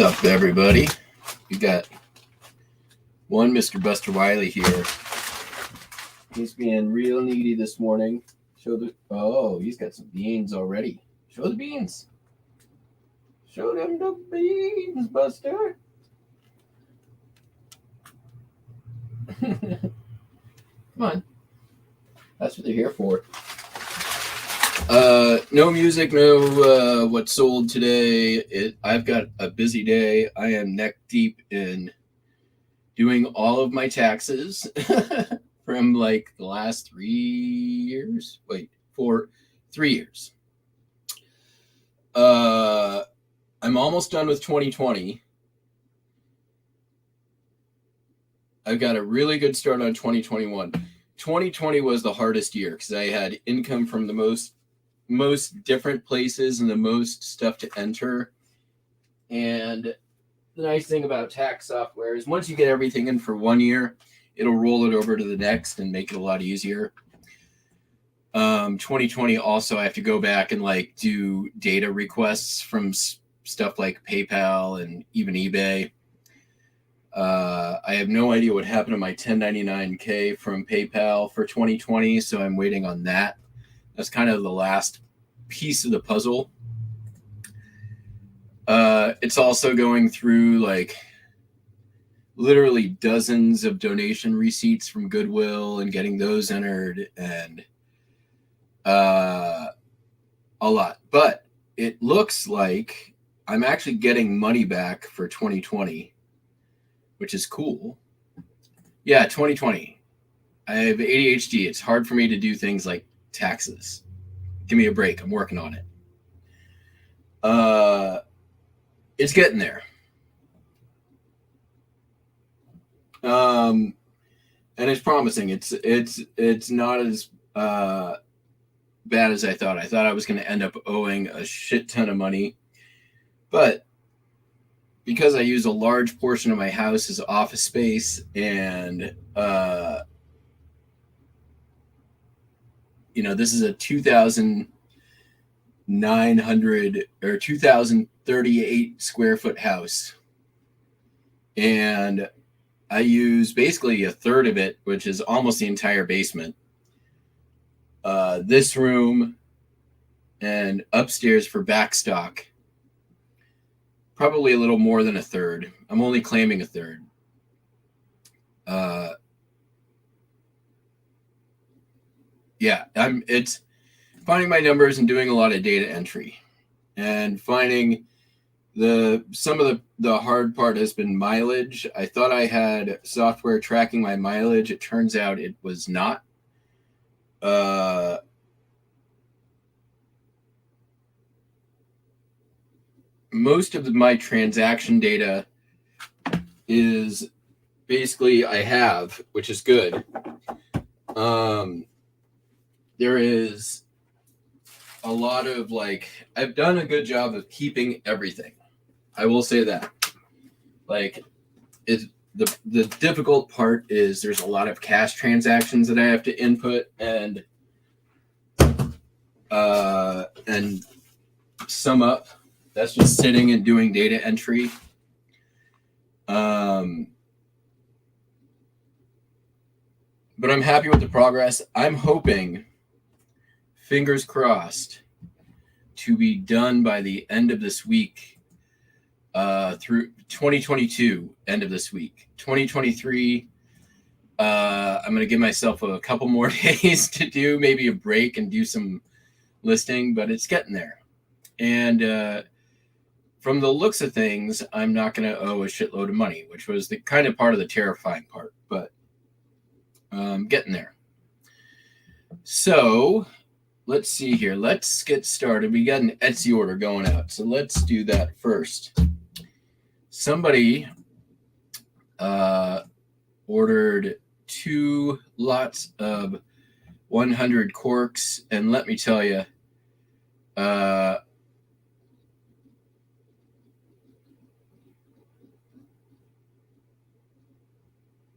What's up, everybody? We got one Mr. Buster Wiley here. He's being real needy this morning. He's got some beans already. Show the beans. Show them the beans, Buster. Come on. That's what they're here for. No music, no what's sold today. I've got a busy day. I am neck deep in doing all of my taxes from like the last 3 years. 3 years. I'm almost done with 2020. I've got a really good start on 2021. 2020 was the hardest year because I had income from the most different places and the most stuff to enter. And the nice thing about tax software is once you get everything in for 1 year, it'll roll it over to the next and make it a lot easier. 2020 also, I have to go back and like do data requests from stuff like PayPal and even eBay. I have no idea what happened to my 1099K from PayPal for 2020, so I'm waiting on that. That's kind of the last piece of the puzzle. It's also going through like literally dozens of donation receipts from Goodwill and getting those entered and a lot. But it looks like I'm actually getting money back for 2020, which is cool. Yeah, 2020. I have ADHD. It's hard for me to do things like taxes. Give me a break. I'm working on it. It's getting there. And it's promising. It's not as bad as I thought. I thought I was going to end up owing a shit ton of money, but because I use a large portion of my house as office space and this is a 2,900 or 2,038 square foot house. And I use basically a third of it, which is almost the entire basement. This room and upstairs for backstock. Probably a little more than a third. I'm only claiming a third. It's finding my numbers and doing a lot of data entry and finding some of the hard part has been mileage. I thought I had software tracking my mileage. It turns out it was not. Most of my transaction data is basically I have, which is good. There is a lot of I've done a good job of keeping everything. I will say that. The difficult part is there's a lot of cash transactions that I have to input and sum up. That's just sitting and doing data entry. But I'm happy with the progress. I'm hoping, fingers crossed, to be done by the end of this week, through 2022, end of this week. 2023, I'm going to give myself a couple more days to do maybe a break and do some listing, but it's getting there. And from the looks of things, I'm not going to owe a shitload of money, which was the kind of part of the terrifying part, but getting there. So let's see here. Let's get started. We got an Etsy order going out, so let's do that first. Somebody ordered 2 lots of 100 corks, and let me tell you,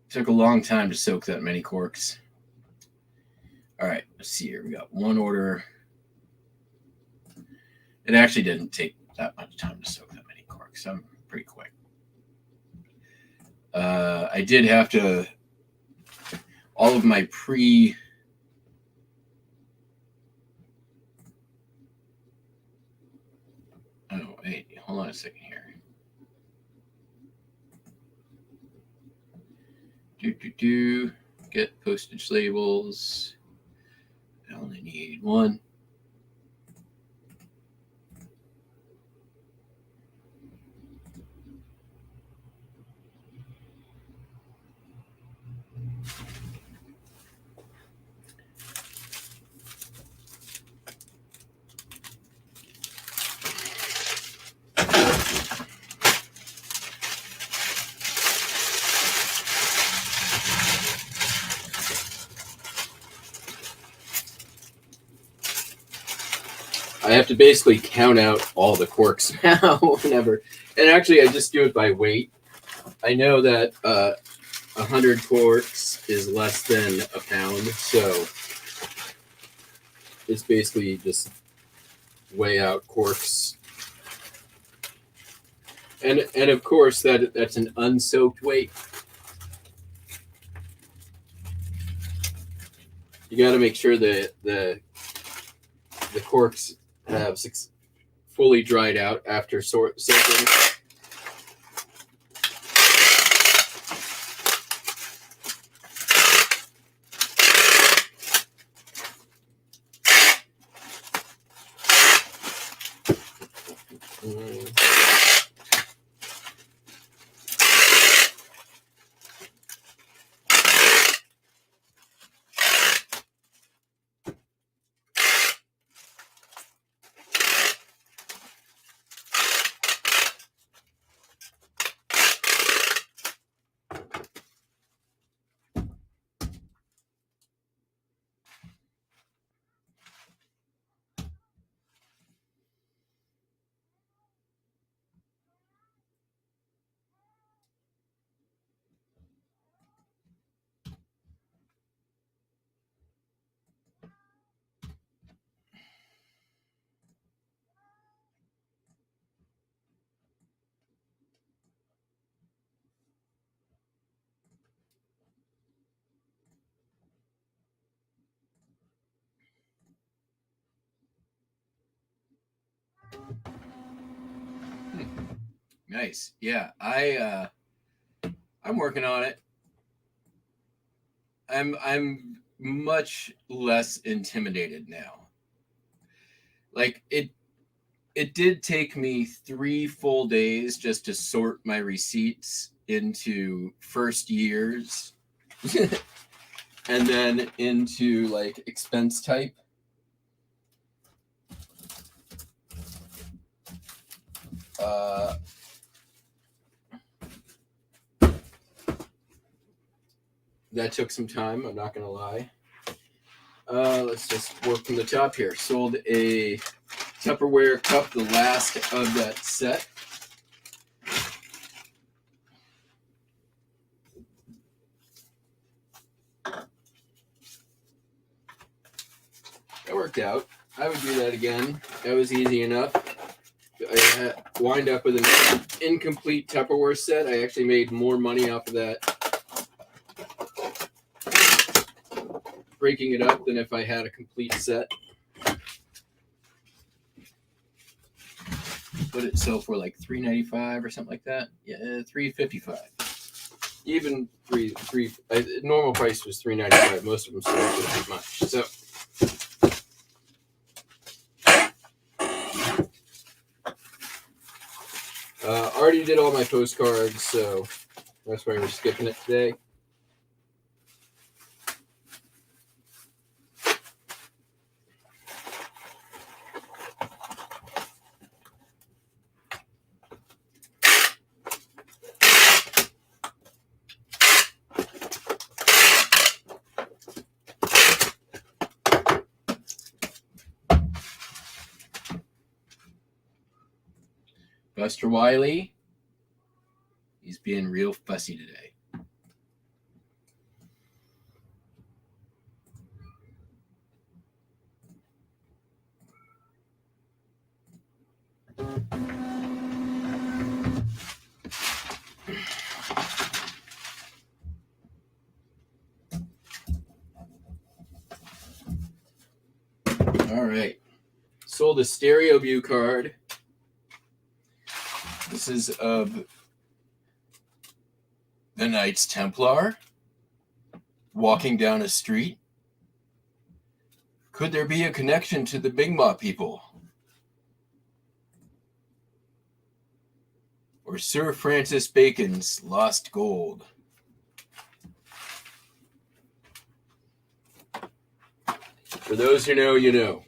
took a long time to soak that many corks. All right, let's see here. We got one order. It actually didn't take that much time to soak that many corks. I'm pretty quick. I did have to, all of my oh, wait, hold on a second here. Get postage labels. I only need one. I have to basically count out all the corks now whenever. And actually, I just do it by weight. I know that 100 corks is less than a pound, so it's basically just weigh out corks. And of course, that's an unsoaked weight. You got to make sure that the corks have fully dried out after soaking. Nice. Yeah, I'm working on it. I'm much less intimidated now. Like it did take me 3 full days just to sort my receipts into first years and then into like expense type. That took some time, I'm not gonna lie. Let's just work from the top here. Sold a Tupperware cup, the last of that set. That worked out. I would do that again. That was easy enough. I wind up with an incomplete Tupperware set. I actually made more money off of that breaking it up than if I had a complete set. What did it sell for, like $3.95 or something like that? Yeah, $3.55. Even normal price was $3.95. Most of them sold for that much. So already did all my postcards, so that's why we're skipping it today. Buster Wiley, he's being real fussy today. All right. Sold a stereo view card. This is of the Knights Templar walking down a street. Could there be a connection to the Mi'kmaq people? Or Sir Francis Bacon's lost gold? For those who know, you know.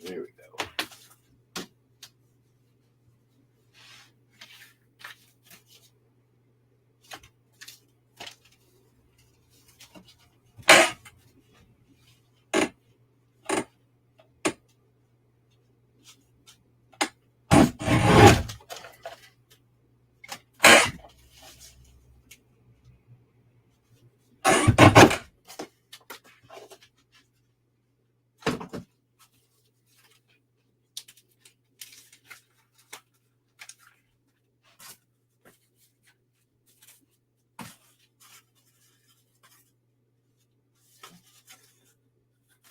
There we go.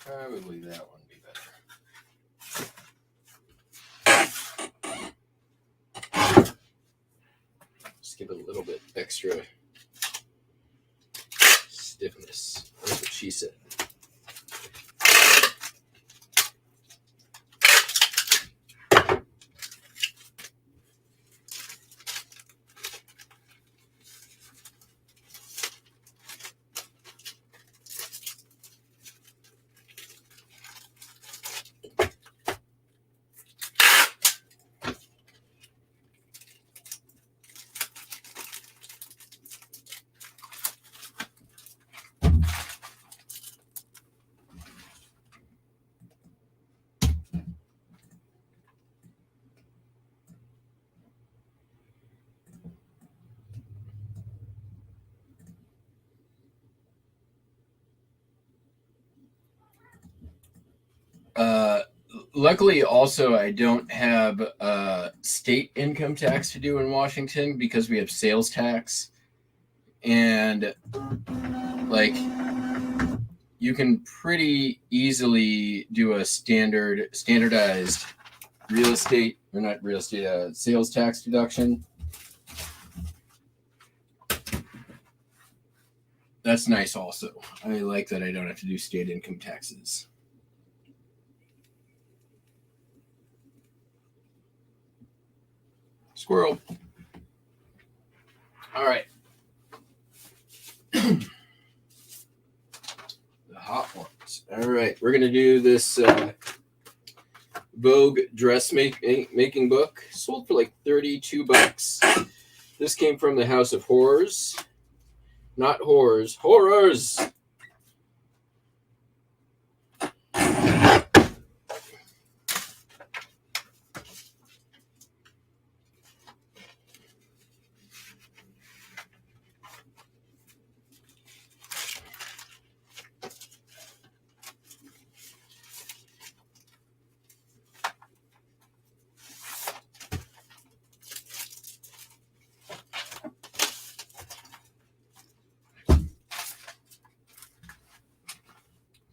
Probably that one would be better. Just give it a little bit extra stiffness. That's what she said. Luckily, also, I don't have state income tax to do in Washington because we have sales tax. And, like, you can pretty easily do a standardized real estate, or not real estate, sales tax deduction. That's nice also. I like that I don't have to do state income taxes. Squirrel. All right. The hot ones. All right. We're going to do this Vogue dressmaking book. Sold for like $32. This came from the House of Horrors. Not whores. Horrors!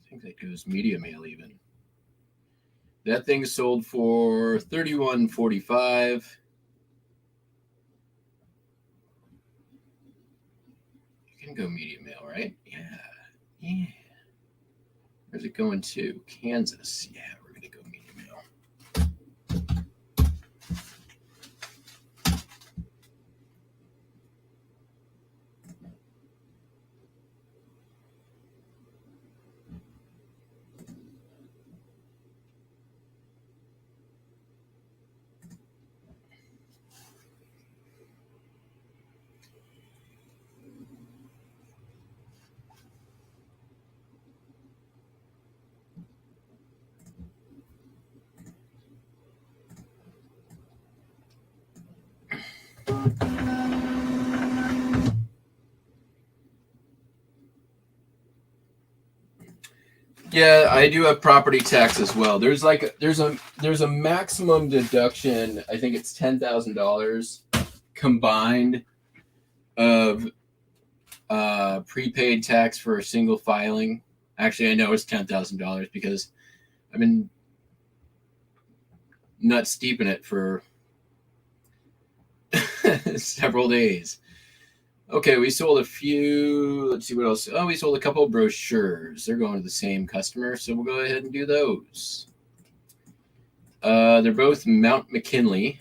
I think that goes media mail even. That thing sold for $31.45. You can go media mail, right? Yeah. Where's it going to? Kansas. Yeah, we're going to go media mail. Yeah, I do have property tax as well. There's a maximum deduction. I think it's $10,000 combined of prepaid tax for a single filing. Actually, I know it's $10,000 because I've been nuts deep in it for several days. Okay, we sold a few. Let's see what else. Oh, we sold a couple of brochures. They're going to the same customer, so we'll go ahead and do those. They're both Mount McKinley.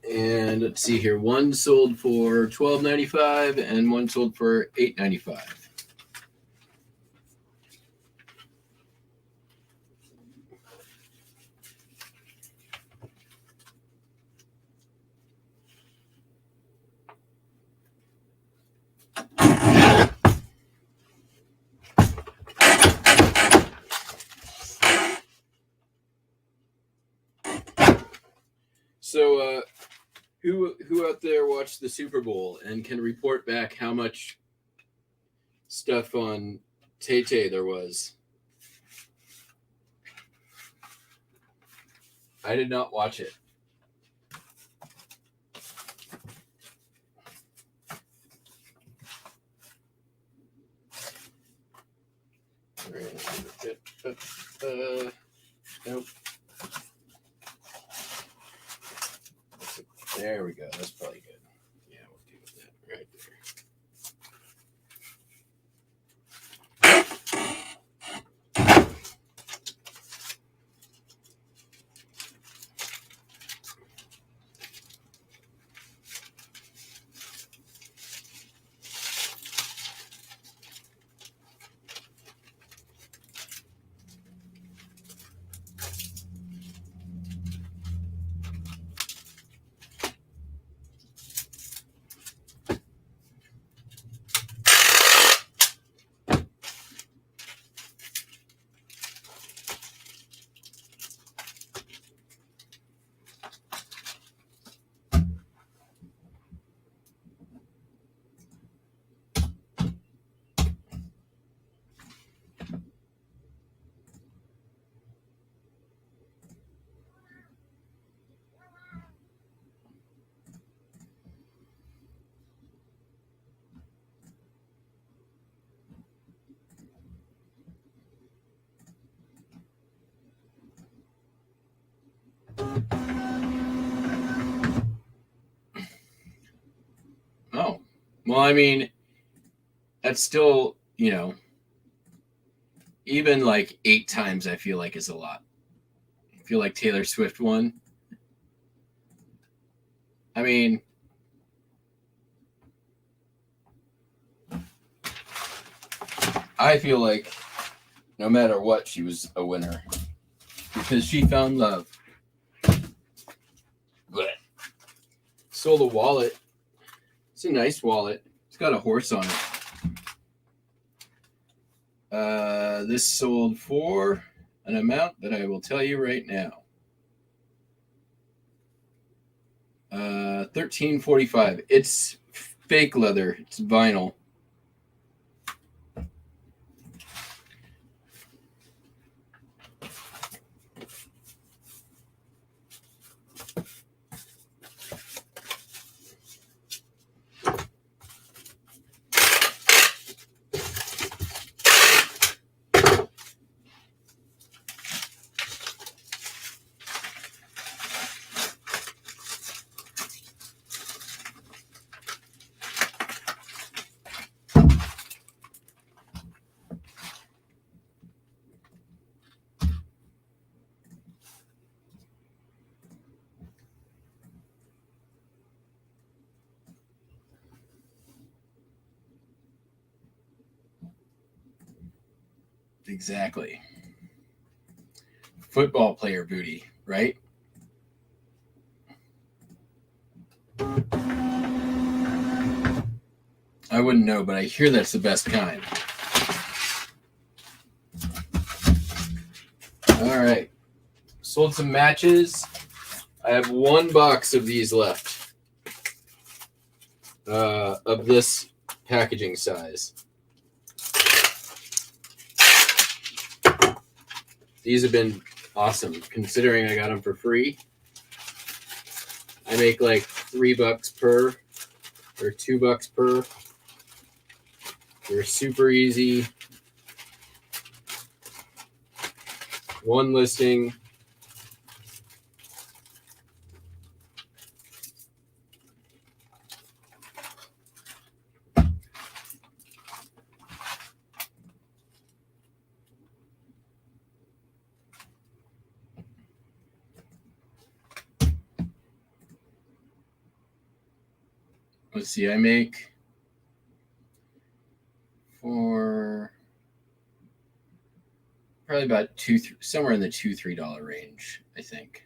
And let's see here. One sold for $12.95 and one sold for $8.95. So, who out there watched the Super Bowl and can report back how much stuff on Tay-Tay there was? I did not watch it. Nope. There we go. That's probably good. Yeah, we'll do that right there. Oh, well, I mean, that's still, even like 8 times I feel like is a lot. I feel like Taylor Swift won. I mean, I feel like no matter what, she was a winner because she found love. But sold a wallet. It's a nice wallet. It's got a horse on it. This sold for an amount that I will tell you right now. $13.45. It's fake leather. It's vinyl. Exactly. Football player booty, right? I wouldn't know, but I hear that's the best kind. All right. Sold some matches. I have one box of these left. Of this packaging size. These have been awesome, considering I got them for free. I make like $3 per or $2 per. They're super easy. One listing. Let's see, I make for probably about somewhere in the $2-3 range, I think.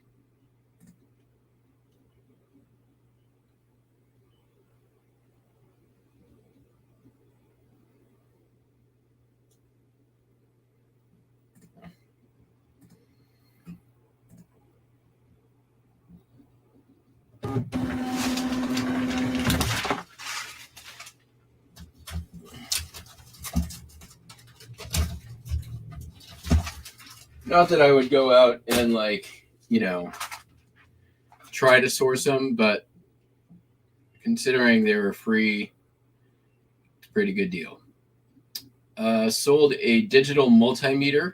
Not that I would go out and try to source them, but considering they were free, it's a pretty good deal. Sold a digital multimeter.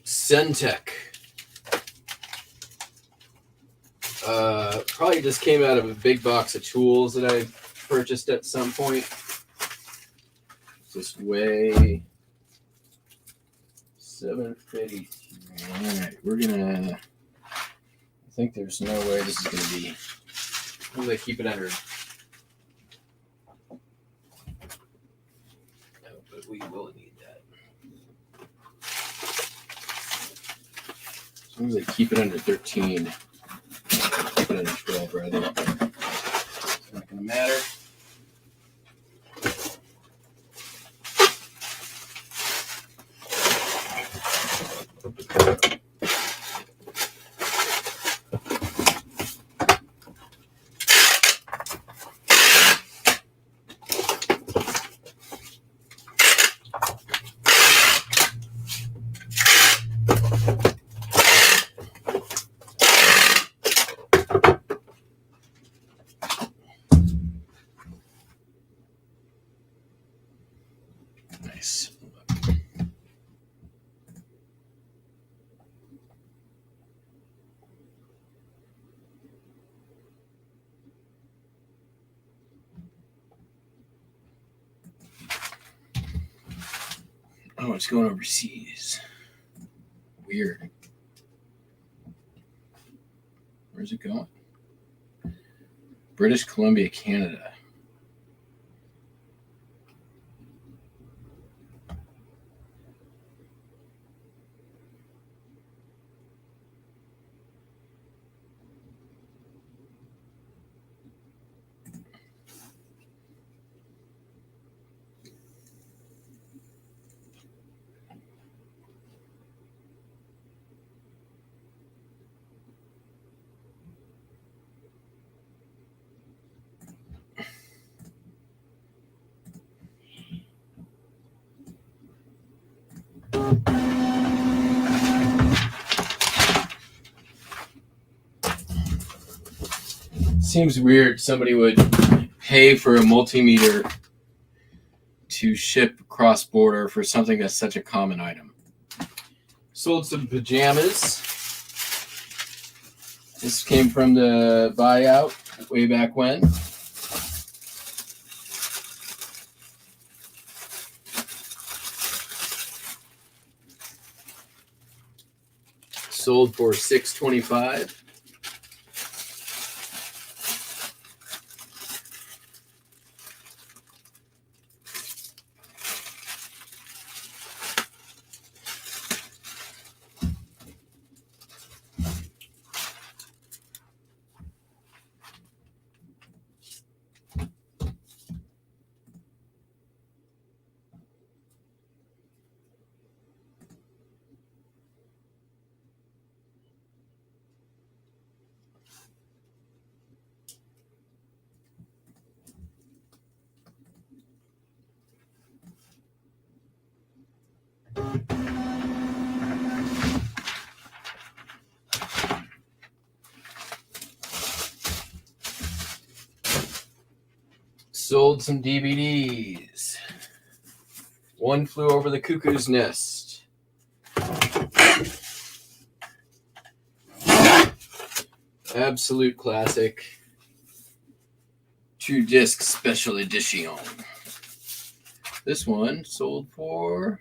Centec. Probably just came out of a big box of tools that I purchased at some point. This way $7.53. All right, we're gonna. I think there's no way this is gonna be. I'm gonna keep it under. No, but we will need that. As long as I keep it under 13. Keep it under 12 rather. It's not gonna matter. Nice. Oh, it's going overseas. Weird. Where's it going? British Columbia, Canada. Seems weird somebody would pay for a multimeter to ship cross-border for something that's such a common item. Sold some pajamas. This came from the buyout way back when. Sold for $6.25. Sold some DVDs. One Flew Over the Cuckoo's Nest. Absolute classic. 2-disc special edition. This one sold for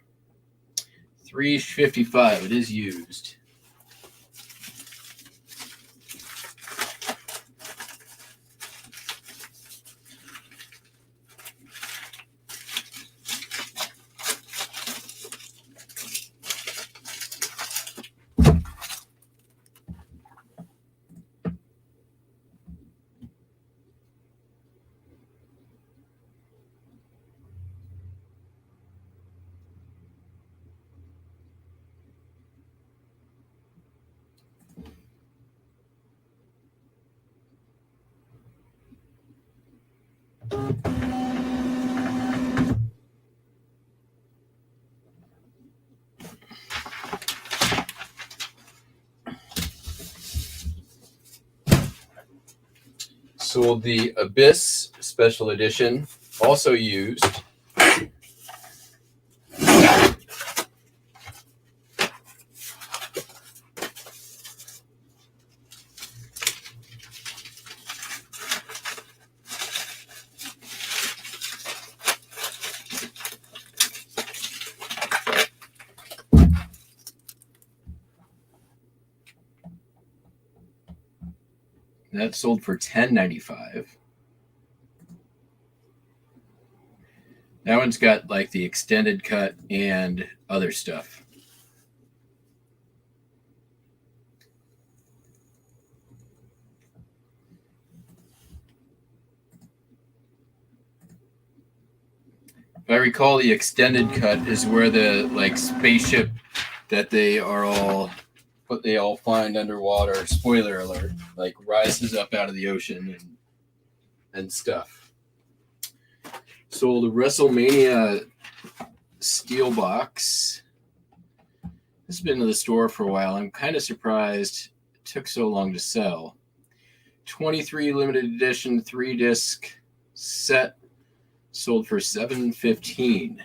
$3.55. It is used. Sold the Abyss special edition, also used. That sold for $10.95. That one's got like the extended cut and other stuff. If I recall, the extended cut is where the like spaceship that they all find underwater, spoiler alert, like rises up out of the ocean and stuff. Sold a WrestleMania steel box. This has been in the store for a while. I'm kind of surprised it took so long to sell. 23 limited edition 3-disc set sold for $7.15.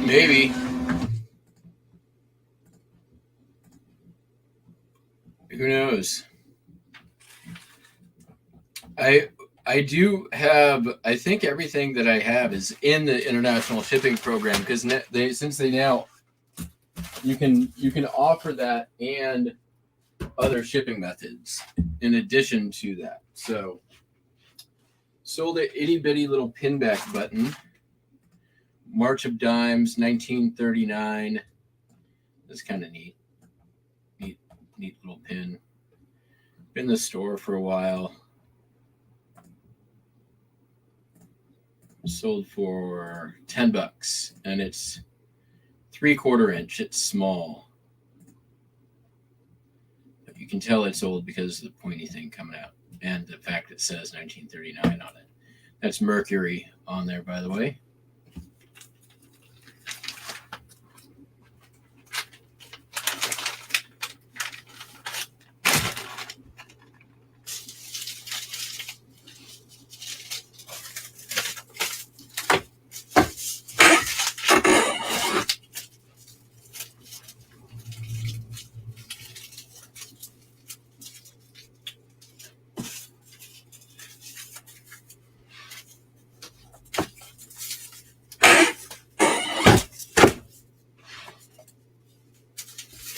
Maybe. Who knows? I do have, I think everything that I have is in the international shipping program because since they now you can offer that and other shipping methods in addition to that. So sold an itty bitty little pinback button. March of Dimes, 1939. That's kind of neat. Neat little pin. Been in the store for a while. Sold for $10, and it's 3/4 inch. It's small. But you can tell it's old because of the pointy thing coming out. and the fact it says 1939 on it. That's Mercury on there, by the way.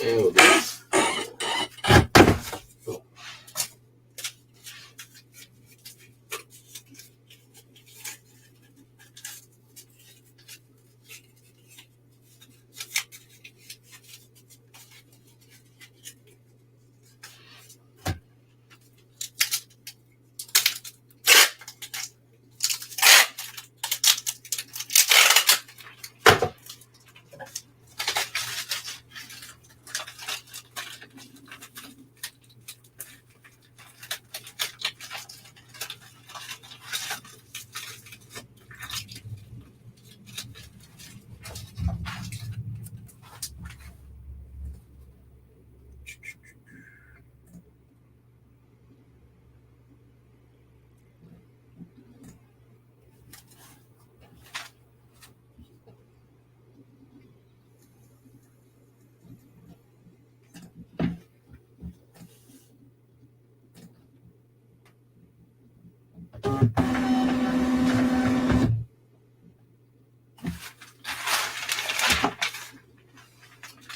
Oh, this. Oh.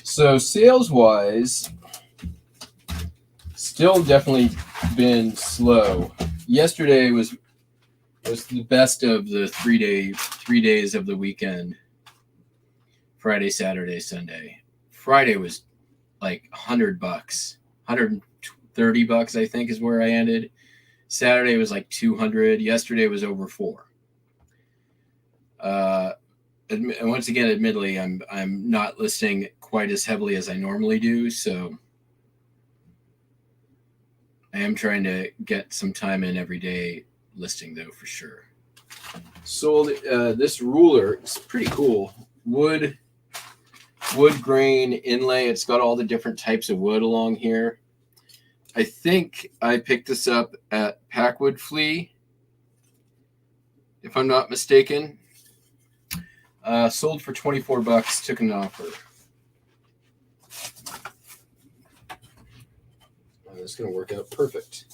So sales-wise, still definitely been slow. Yesterday was the best of the 3 days of the weekend. Friday, Saturday, Sunday. Friday was like $100, $130, I think, is where I ended. Saturday was like 200. Yesterday was over 4. And once again, admittedly, I'm not listing quite as heavily as I normally do, so I am trying to get some time in every day listing, though, for sure. Sold this ruler. It's pretty cool. Wood grain inlay. It's got all the different types of wood along here. I think I picked this up at Packwood Flea, if I'm not mistaken. Sold for $24. Took an offer. That's going to work out perfect.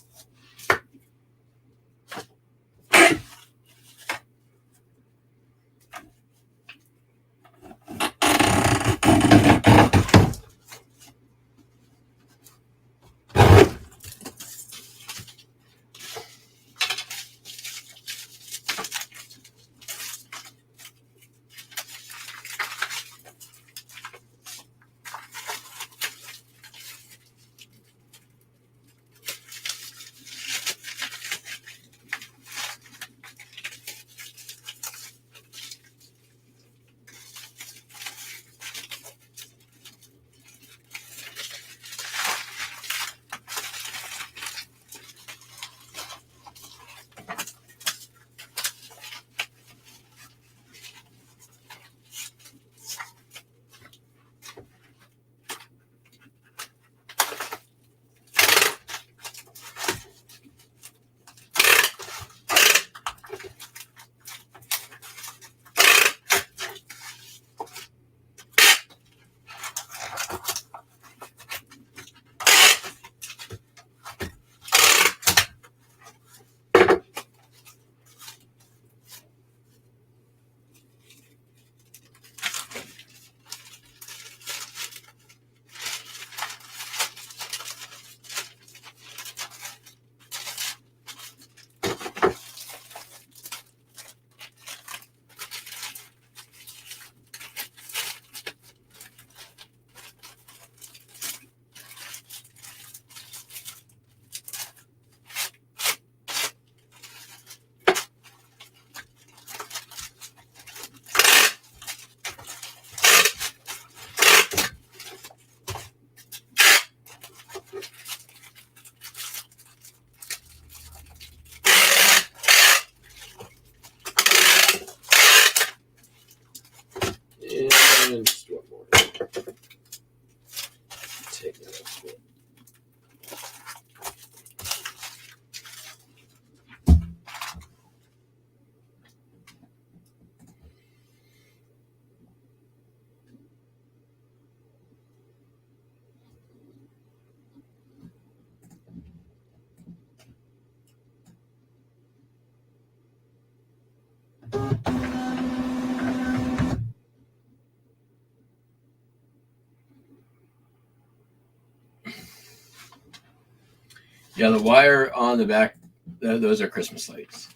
Yeah, the wire on the back, those are Christmas lights.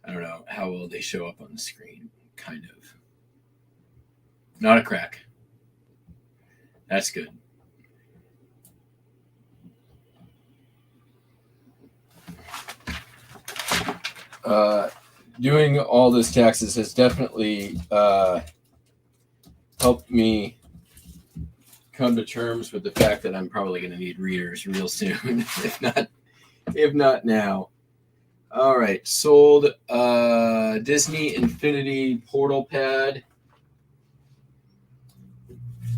I don't know how well they show up on the screen. Kind of. Not a crack. That's good. Doing all this taxes has definitely helped me come to terms with the fact that I'm probably going to need readers real soon, if not now. All right, sold Disney Infinity Portal Pad.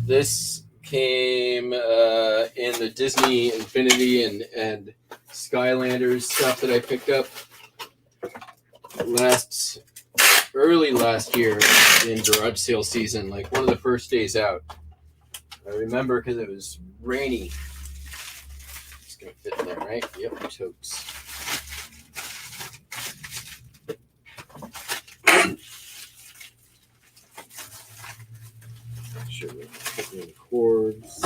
This came in the Disney Infinity and Skylanders stuff that I picked up early last year in garage sale season, like one of the first days out. I remember because it was rainy. It's gonna fit in there, right? Yep, totes. Sure, we put in the cords.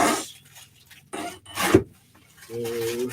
So,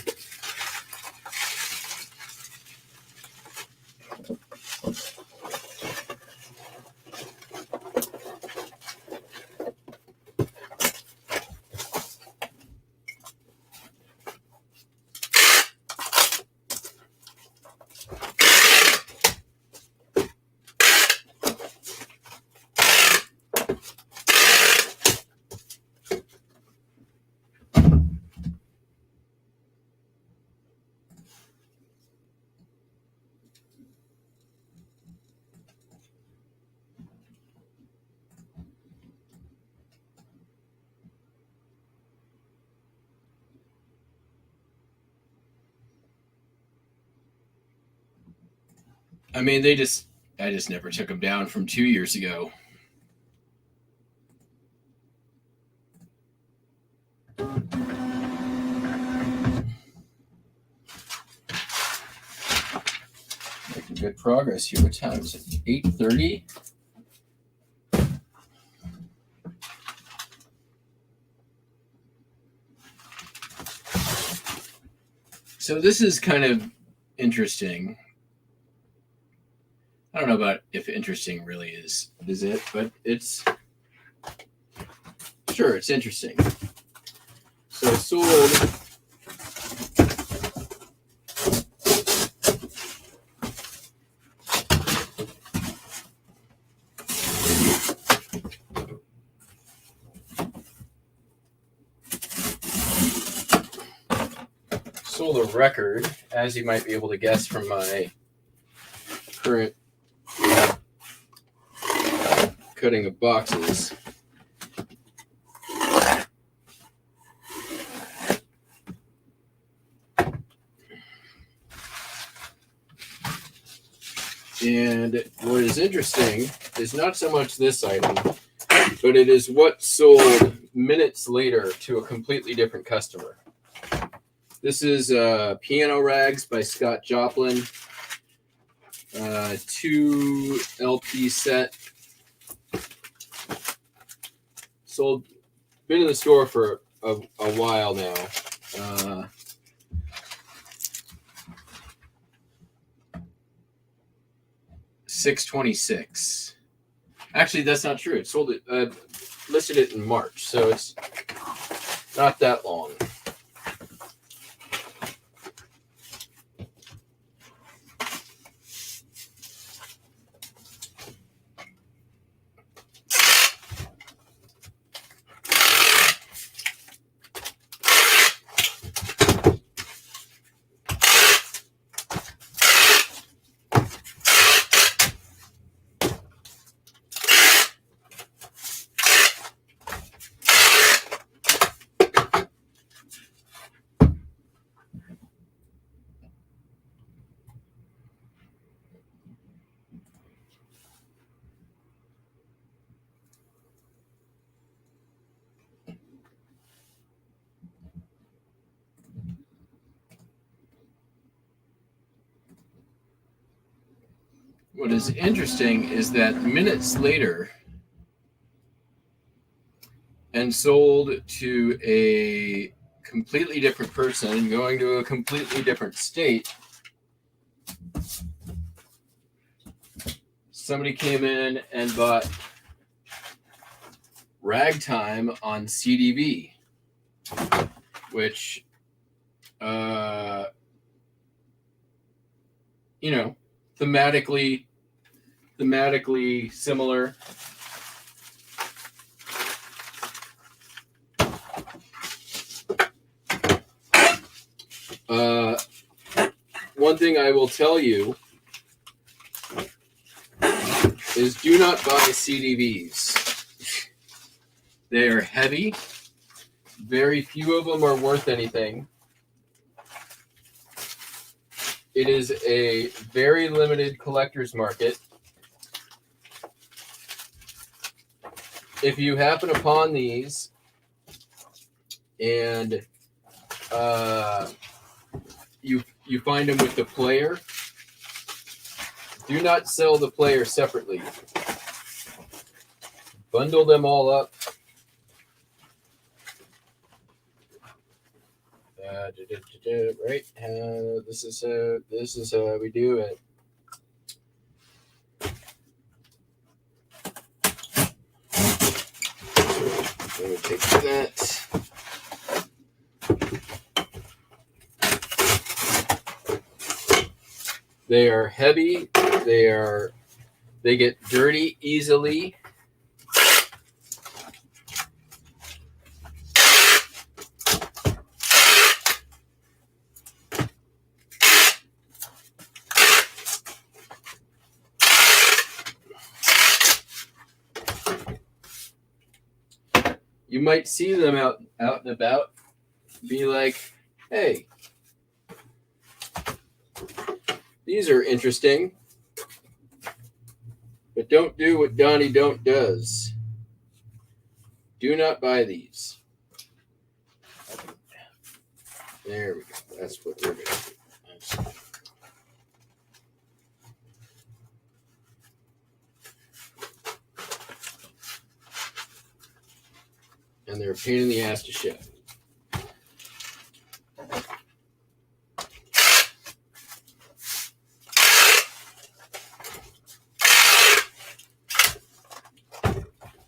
I mean, I just never took them down from 2 years ago. Making good progress here. What time is it? 8:30. So this is kind of interesting. I don't know about if interesting really is it, but it's interesting. So I sold a record, as you might be able to guess from my current cutting of boxes. And what is interesting is not so much this item, but it is what sold minutes later to a completely different customer. This is Piano Rags by Scott Joplin. 2 LP set. Sold, been in the store for a while now. $6.26. Actually, that's not true. It sold it, listed it in March, so it's not that long. what is interesting is that minutes later, and sold to a completely different person going to a completely different state, somebody came in and bought Ragtime on CDB, which, thematically similar. One thing I will tell you is do not buy CDBs. They are heavy. Very few of them are worth anything. It is a very limited collector's market. If you happen upon these and you find them with the player, do not sell the player separately. Bundle them all up. Right? This is how we do it. Let me take that. They are heavy. They get dirty easily. You might see them out and about, be like, hey, these are interesting, but don't do what Donnie Don't does. Do not buy these. There we go. That's what we're going to do. And they're a pain in the ass to ship.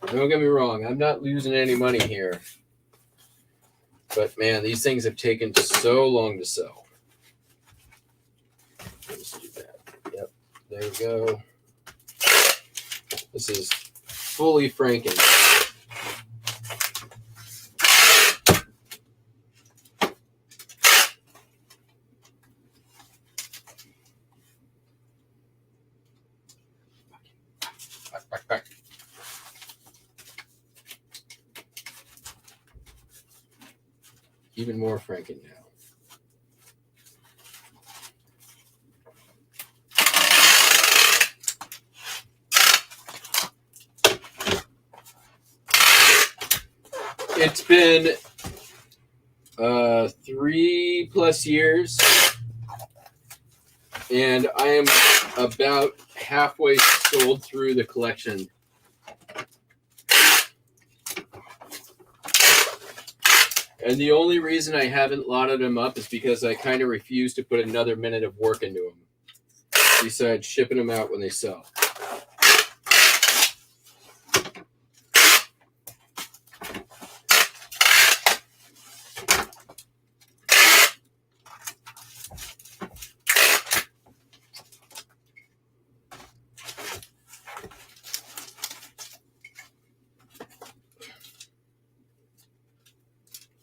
Don't get me wrong, I'm not losing any money here. But man, these things have taken so long to sell. Let's do that. Yep, there we go. This is fully franken. Even more franken now. It's been 3+ years, and I am about halfway sold through the collection. And the only reason I haven't lotted them up is because I kind of refuse to put another minute of work into them, besides shipping them out when they sell.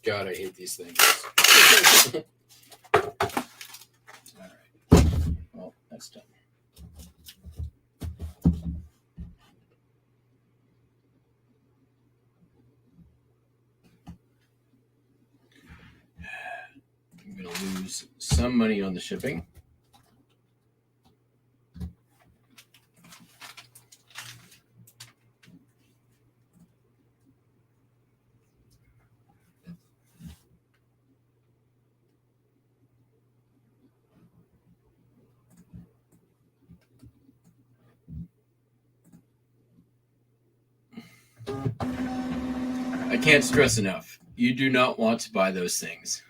God, I hate these things. All right. Well, that's done. I'm going to lose some money on the shipping. I can't stress enough. You do not want to buy those things.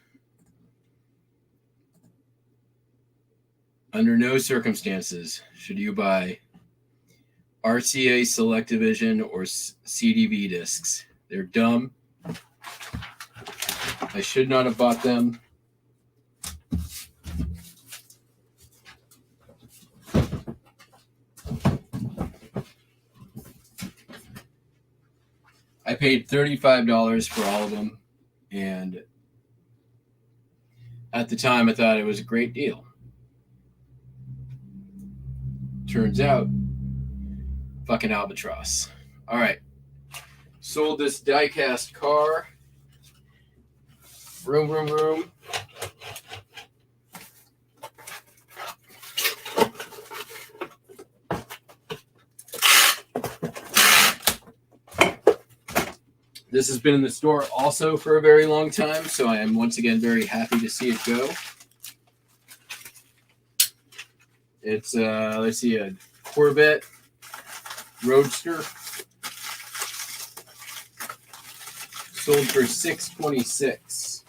Under no circumstances should you buy RCA Selectivision or CDV discs. They're dumb. I should not have bought them. I paid $35 for all of them, and at the time I thought it was a great deal. Turns out, fucking albatross. All right. Sold this die-cast car. Vroom, vroom, vroom. This has been in the store also for a very long time, so I am once again very happy to see it go. It's, let's see, a Corvette Roadster. Sold for $626.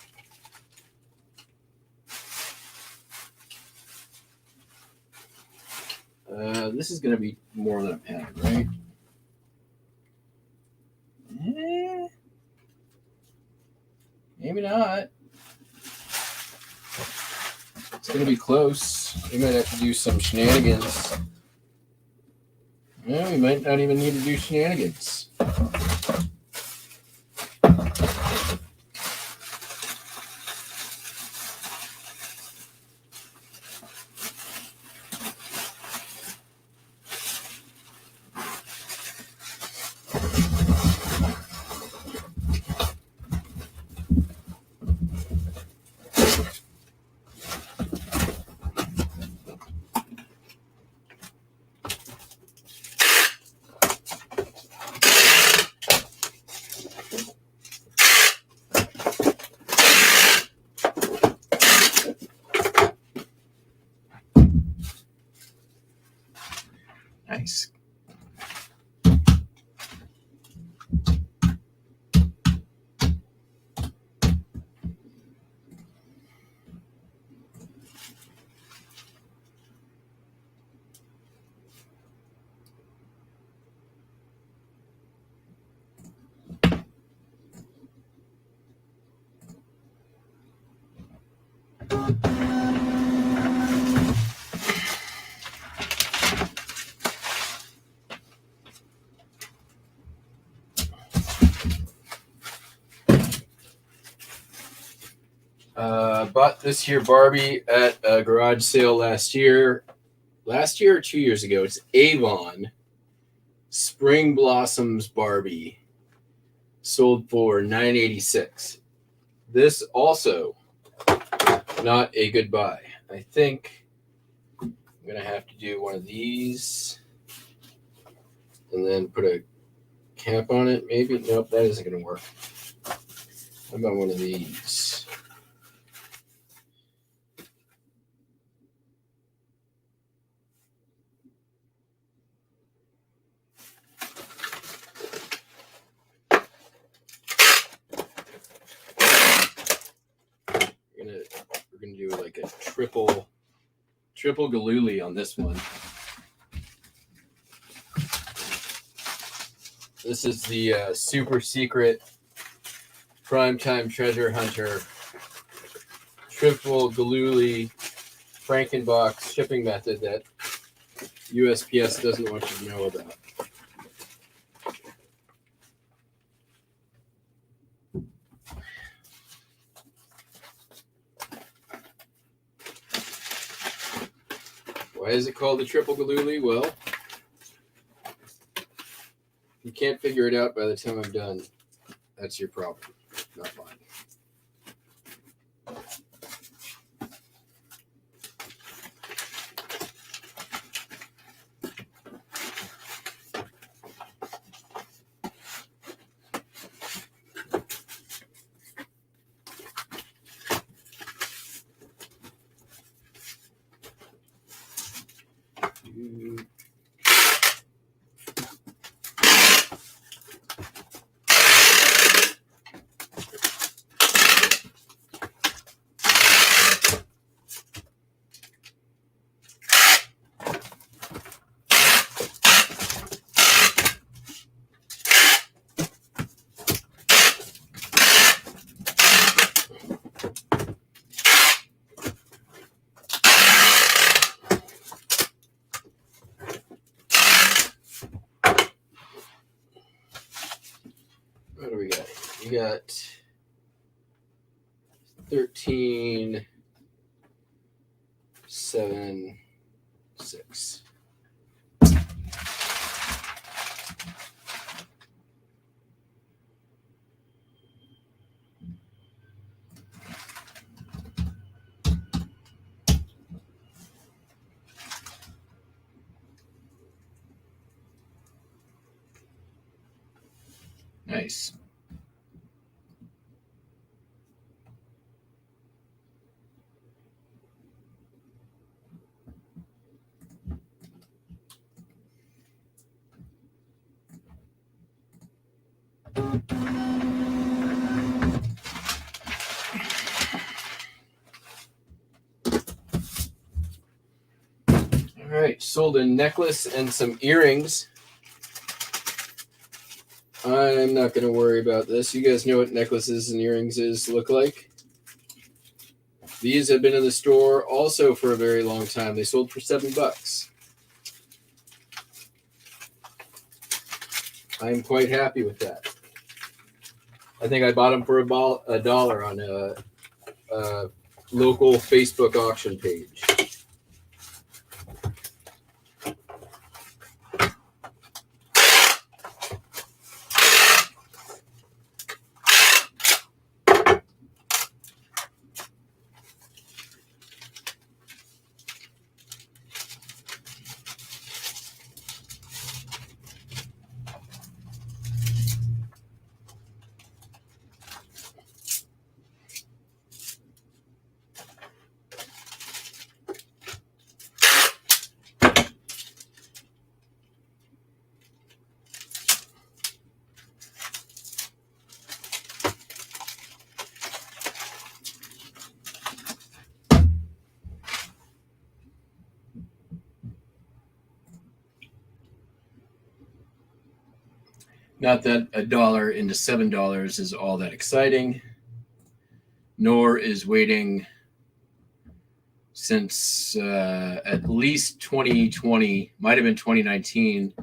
This is going to be more than a pound, right? Maybe not. It's going to be close. We might have to do some shenanigans. Yeah, we might not even need to do shenanigans. Nice. Bought this here Barbie at a garage sale last year. Last year or 2 years ago. It's Avon Spring Blossoms Barbie. Sold for $9.86. This also not a good buy. I think I'm going to have to do one of these and then put a cap on it, maybe. Nope, that isn't going to work. How about one of these? We're gonna do like a triple galooly on this one. This is the super secret primetime treasure hunter triple galooly Frankenbox shipping method that USPS doesn't want you to know about. Why is it called the triple galooly? Well, if you can't figure it out by the time I'm done, that's your problem, not mine. You got 13, 7, 6. Nice. All right, sold a necklace and some earrings. I'm not going to worry about this. You guys know what necklaces and earrings look like. These have been in the store also for a very long time. They sold for $7. I'm quite happy with that. I think I bought them for $1 on a local Facebook auction page. Not that $1 into $7 is all that exciting, nor is waiting since at least 2020, might have been 2019.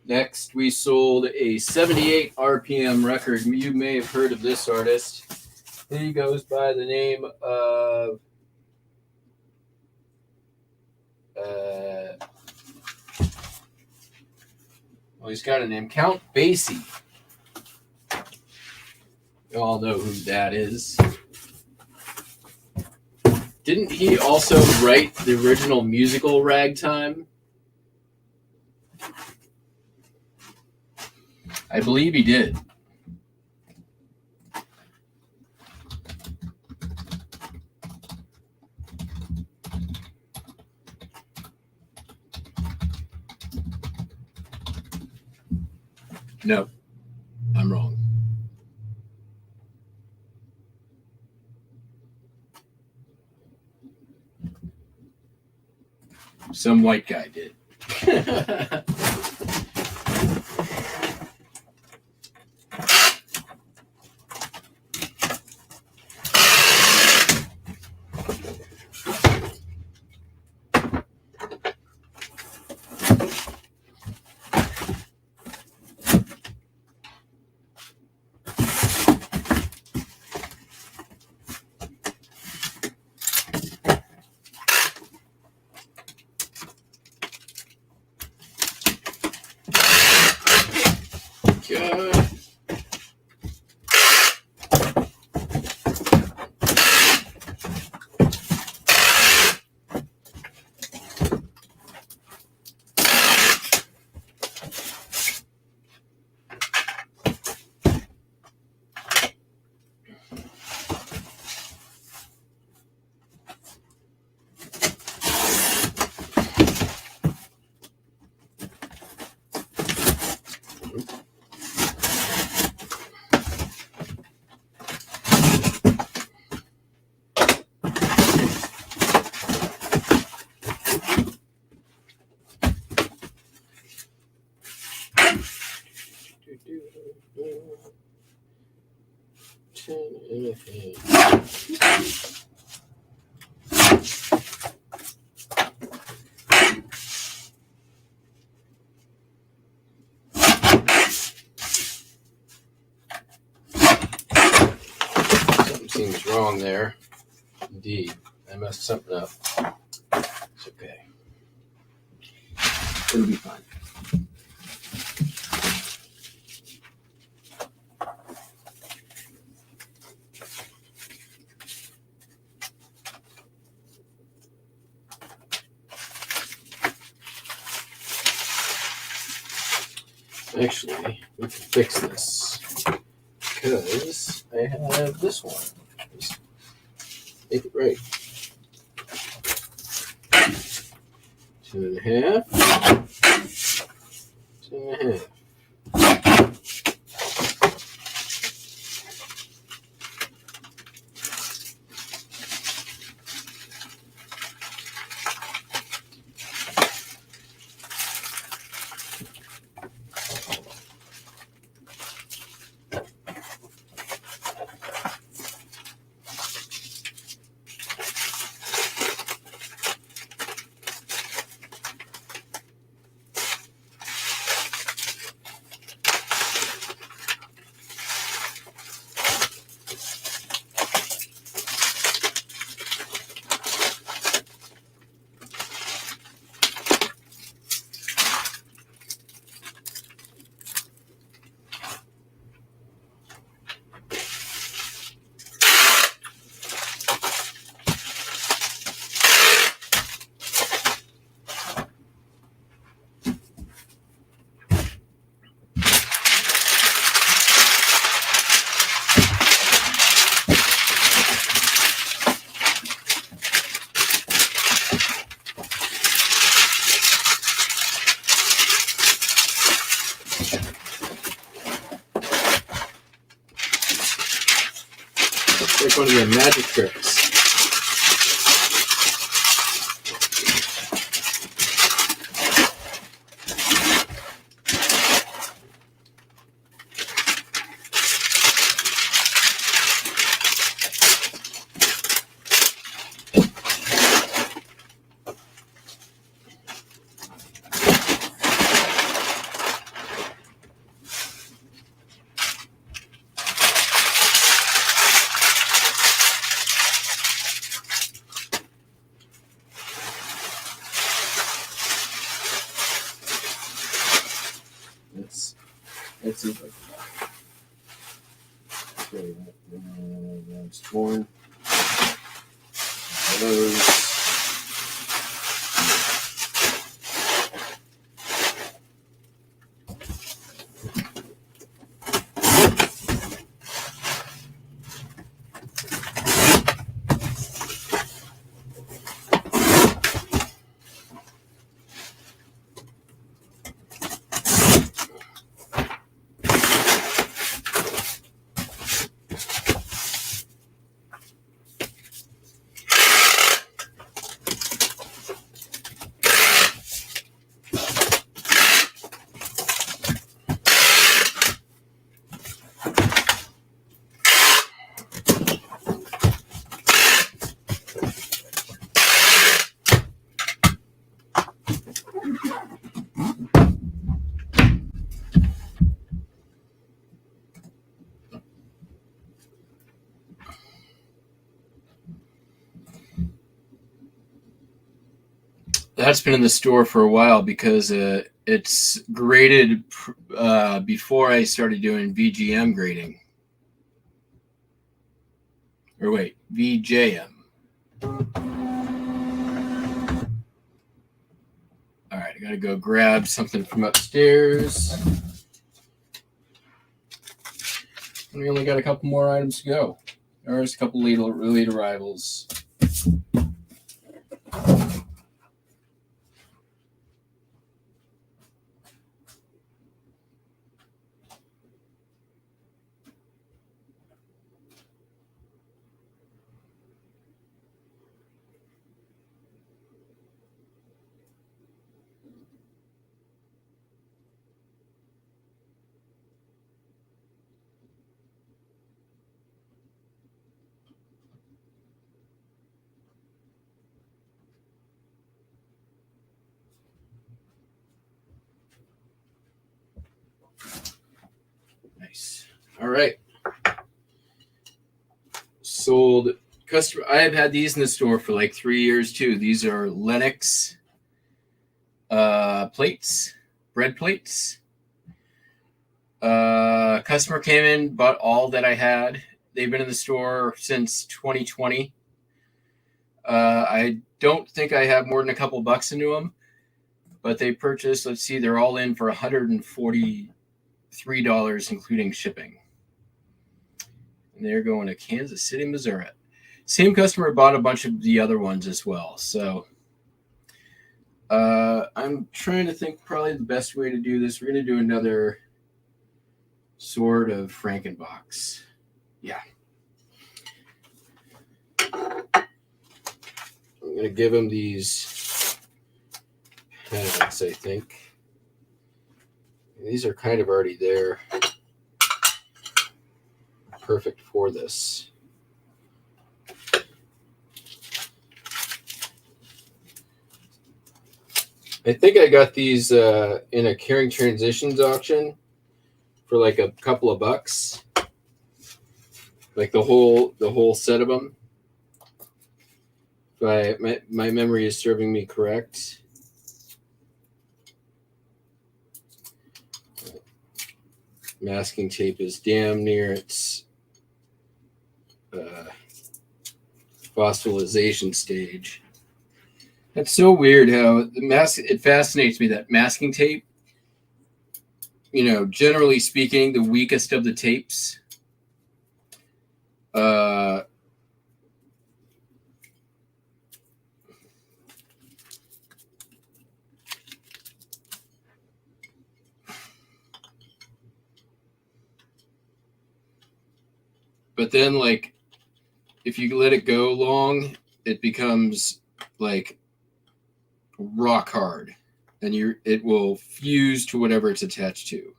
Next, we sold a 78 RPM record. You may have heard of this artist. He goes by the name of well, he's got a name, Count Basie. You all know who that is. Didn't he also write the original musical Ragtime? I believe he did. No, I'm wrong. Some white guy did. Something seems wrong there. Indeed, I messed something up. It's okay. It'll be fine. Actually, we can fix this because I have this one. Just make it right. 2.5. 2.5. Like one of your magic tricks. Let's see if I can. Okay, that's torn. Those. That's been in the store for a while because it's graded before I started doing VGM grading. Or wait, VJM. All right, I gotta go grab something from upstairs. We only got a couple more items to go. There's a couple late arrivals. Nice. All right. Sold customer. I have had these in the store for like 3 years too. These are Lennox plates, bread plates. Customer came in, bought all that I had. They've been in the store since 2020. I don't think I have more than a couple bucks into them, but they purchased, let's see, they're all in for $143, including shipping. And they're going to Kansas City, Missouri. Same customer bought a bunch of the other ones as well. So I'm trying to think probably the best way to do this. We're going to do another sort of Frankenbox. Yeah. I'm going to give him these pads, I think. These are kind of already there. Perfect for this. I think I got these in a Caring Transitions auction for like a couple of bucks. Like the whole set of them. If my memory is serving me correct. Masking tape is damn near its fossilization stage. That's so weird how it fascinates me that masking tape, generally speaking, the weakest of the tapes, but then like if you let it go long, it becomes like rock hard, and it will fuse to whatever it's attached to.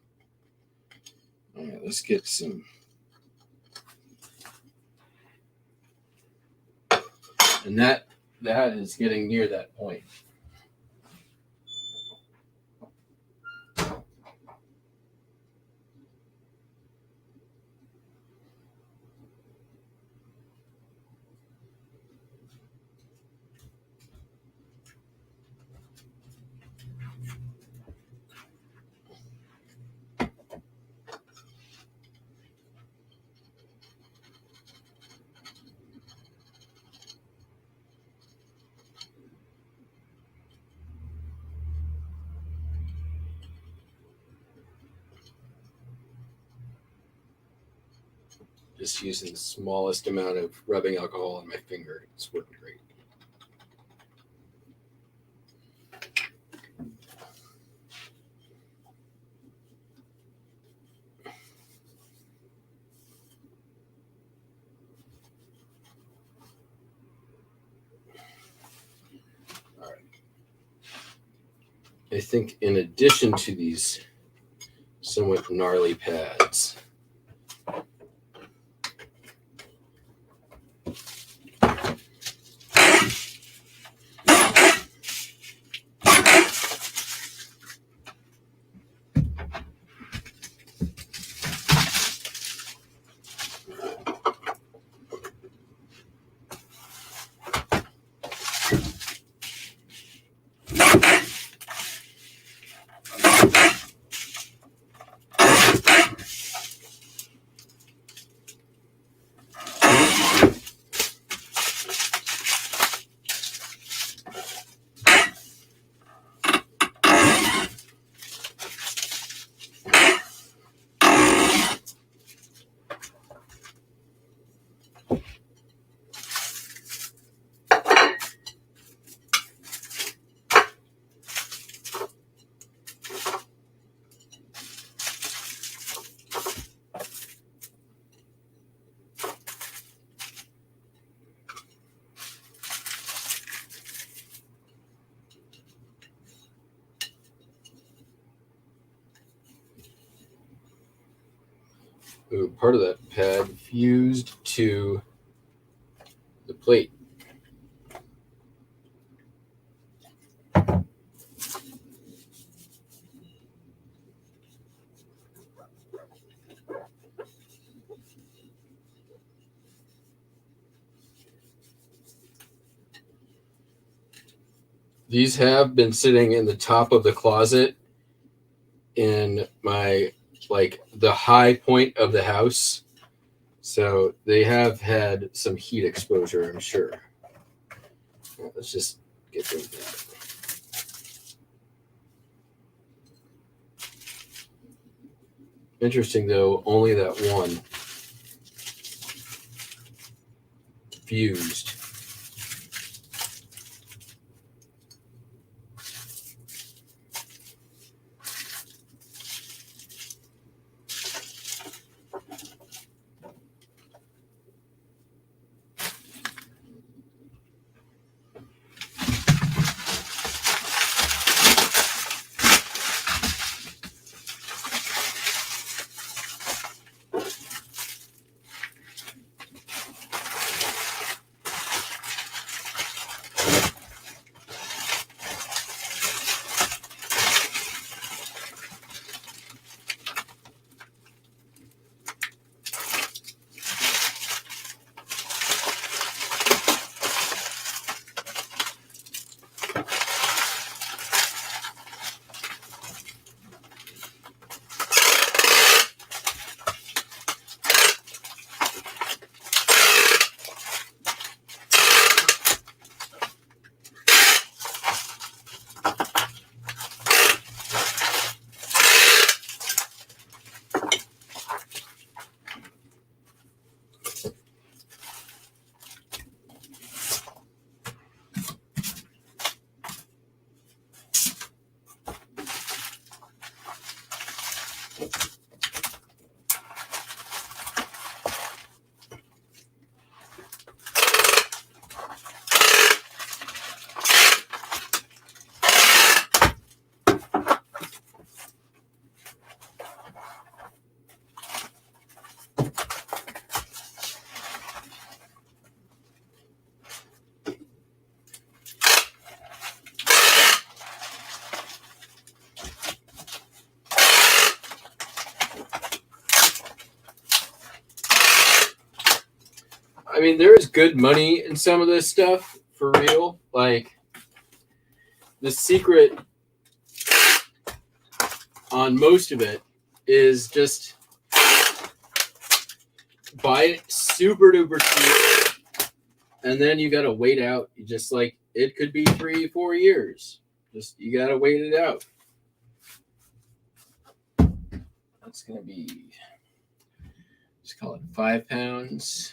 All right, let's get some. And that is getting near that point. Just using the smallest amount of rubbing alcohol on my finger. It's working great. All right. I think in addition to these somewhat gnarly pads, part of that pad fused to the plate. These have been sitting in the top of the closet in my, like, the high point of the house. So they have had some heat exposure, I'm sure. Let's just get those down. Interesting, though, only that one fused. I mean, there is good money in some of this stuff, for real. Like, the secret on most of it is just buy it super duper cheap, and then you got to wait out. You just, like, it could be 3-4 years. Just, you got to wait it out. That's going to be, let's call it 5 pounds.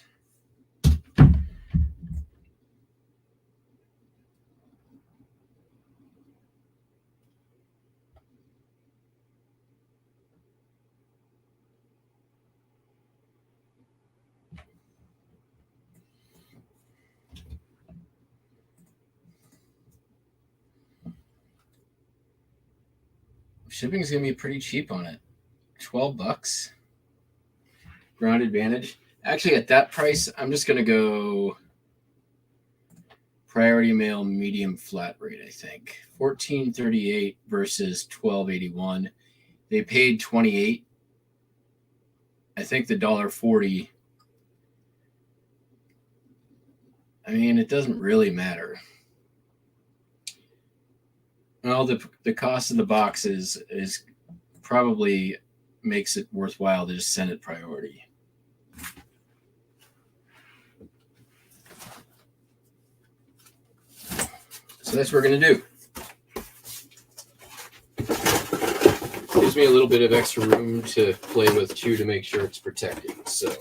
Shipping is going to be pretty cheap on it. $12. Ground Advantage. Actually, at that price, I'm just going to go priority mail medium flat rate, I think. $14.38 versus $12.81. They paid $28. I think the $1.40. I mean, it doesn't really matter. Well, the cost of the box is probably makes it worthwhile to just send it priority. So that's what we're going to do. Gives me a little bit of extra room to play with, too, to make sure it's protected. So.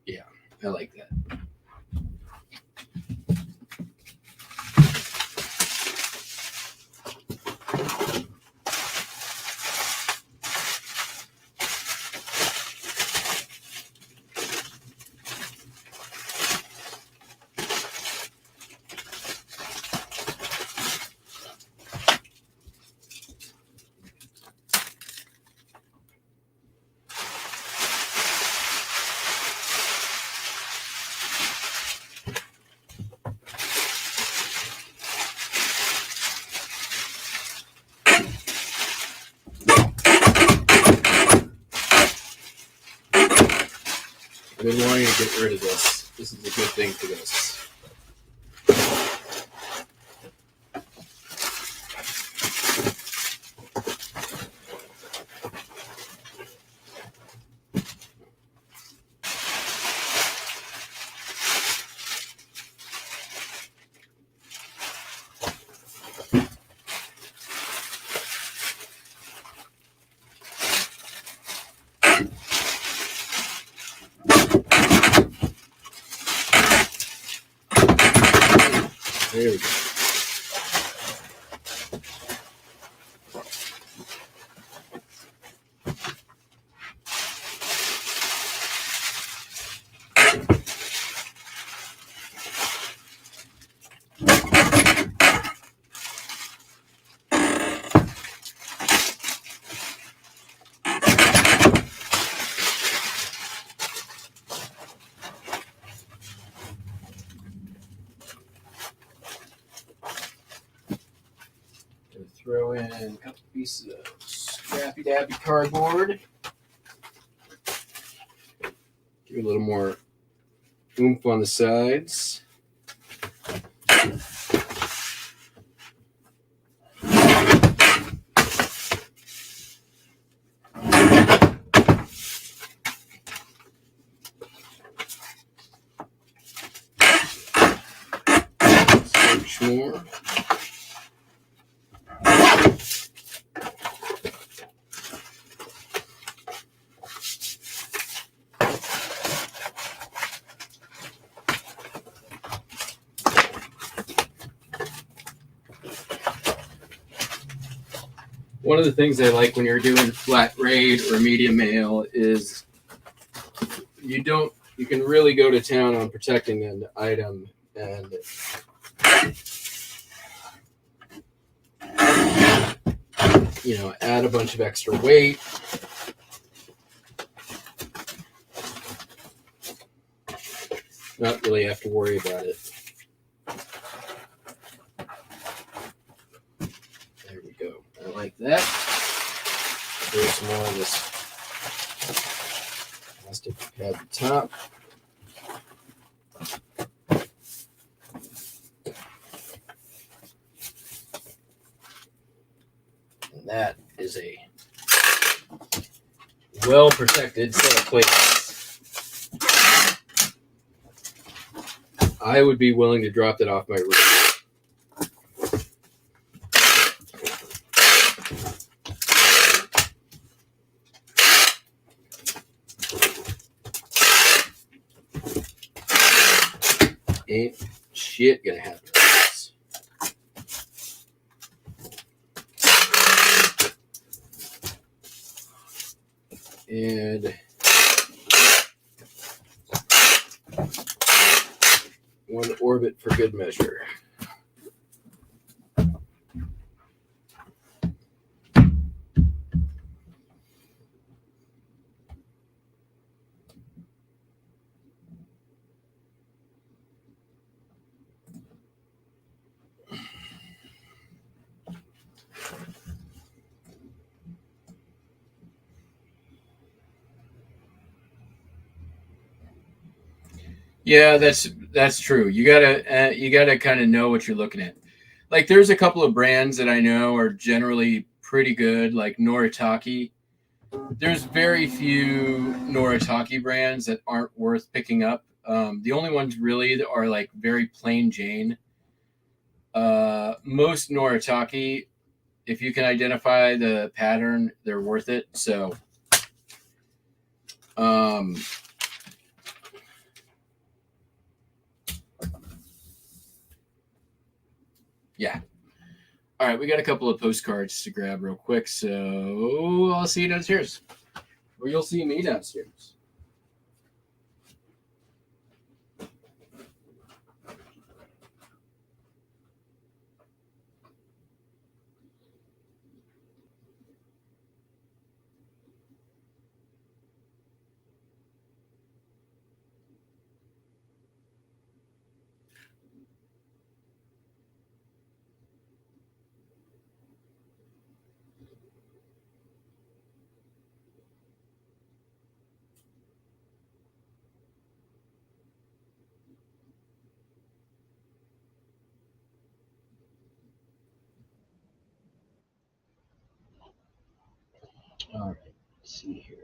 Yeah, I like that. been wanting to get rid of this. This is a good thing for this. There we go. Throw in a couple pieces of scrappy dappy cardboard. Give it a little more oomph on the sides. Search more. One of the things I like when you're doing flat rate or medium mail is you can really go to town on protecting an item and add a bunch of extra weight. Not really have to worry about it. There we go. I like that. There's some more of this plastic at the top. And that is a well-protected set of plates. I would be willing to drop that off my roof. Ain't shit gonna happen. And one orbit for good measure. Yeah, that's true. You gotta kind of know what you're looking at. Like, there's a couple of brands that I know are generally pretty good, like Noritake. There's very few Noritake brands that aren't worth picking up. The only ones really that are like very plain Jane. Most Noritake, if you can identify the pattern, they're worth it. So, yeah. All right, we got a couple of postcards to grab real quick, so I'll see you downstairs. Or you'll see me downstairs. All right, let's see here.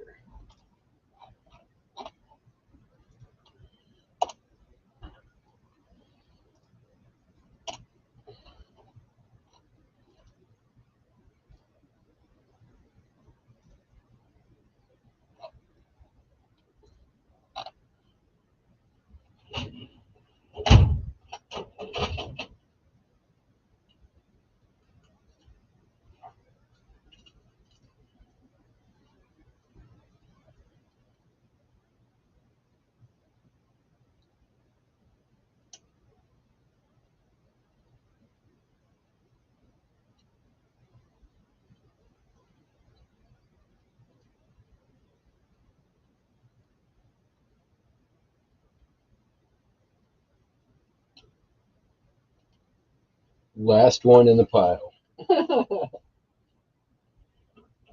Last one in the pile.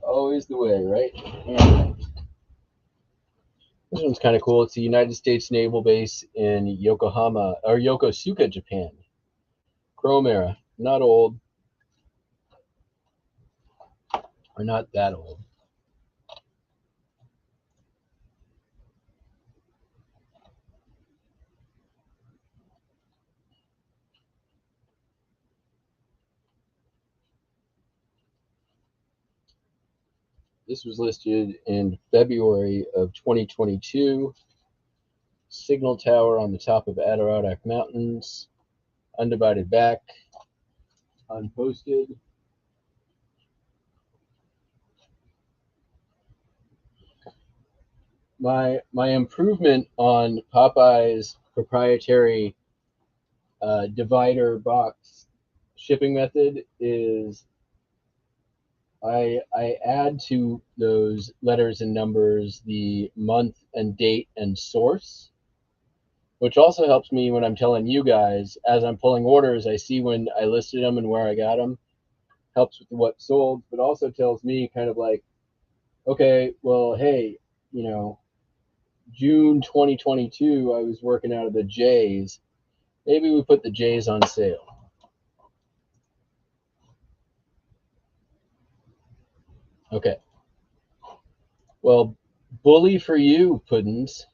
Always the way, right? Yeah. This one's kind of cool. It's the United States Naval Base in Yokohama, or Yokosuka, Japan. Chrome era. Not old. Or not that old. This was listed in February of 2022. Signal tower on the top of Adirondack Mountains. Undivided back. Unposted. My improvement on Popeye's proprietary divider box shipping method is I add to those letters and numbers the month and date and source, which also helps me when I'm telling you guys as I'm pulling orders. I see when I listed them and where I got them. Helps with what sold, but also tells me kind of like, okay, well, hey, you know, June 2022, I was working out of the J's. Maybe we put the J's on sale. Okay. Well, bully for you, Puddins.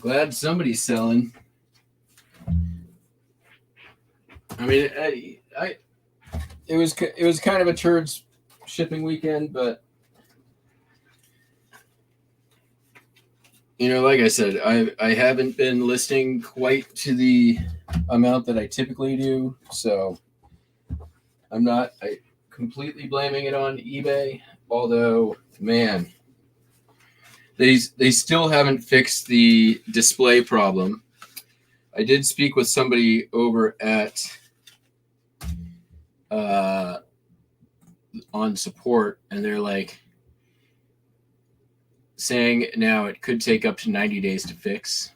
Glad somebody's selling. I mean, it was kind of a turds shipping weekend, but you know, like I said, I haven't been listing quite to the amount that I typically do, so I'm not completely blaming it on eBay. Although, man, they still haven't fixed the display problem. I did speak with somebody over at on support, and they're like saying now it could take up to 90 days to fix.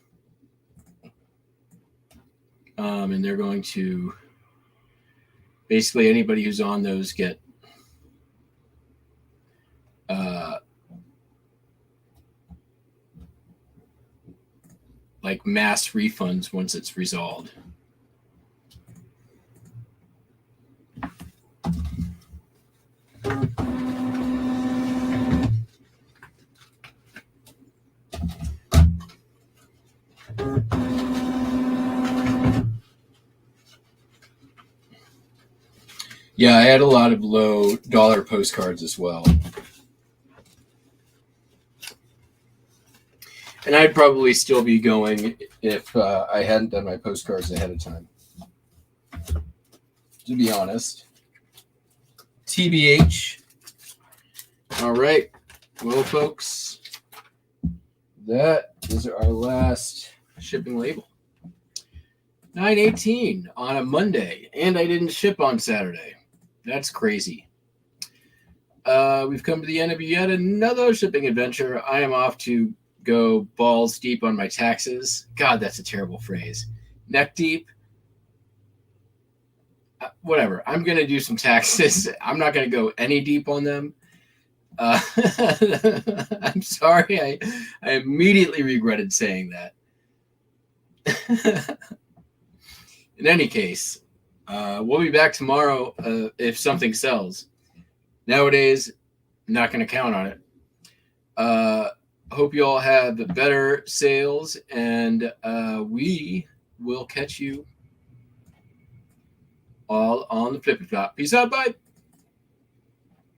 And they're going to basically anybody who's on those get like mass refunds once it's resolved. Yeah, I had a lot of low dollar postcards as well. And I'd probably still be going if I hadn't done my postcards ahead of time. To be honest. TBH. All right. Well, folks, that is our last shipping label. 9/18 on a Monday, and I didn't ship on Saturday. That's crazy. We've come to the end of yet another shipping adventure. I am off to go balls deep on my taxes. God, that's a terrible phrase. Neck deep whatever. I'm going to do some taxes. I'm not going to go any deep on them. I'm sorry. I immediately regretted saying that. In any case, we'll be back tomorrow if something sells. Nowadays, not going to count on it. Hope you all have better sales, and we will catch you all on the flippy flop. Peace out. Bye.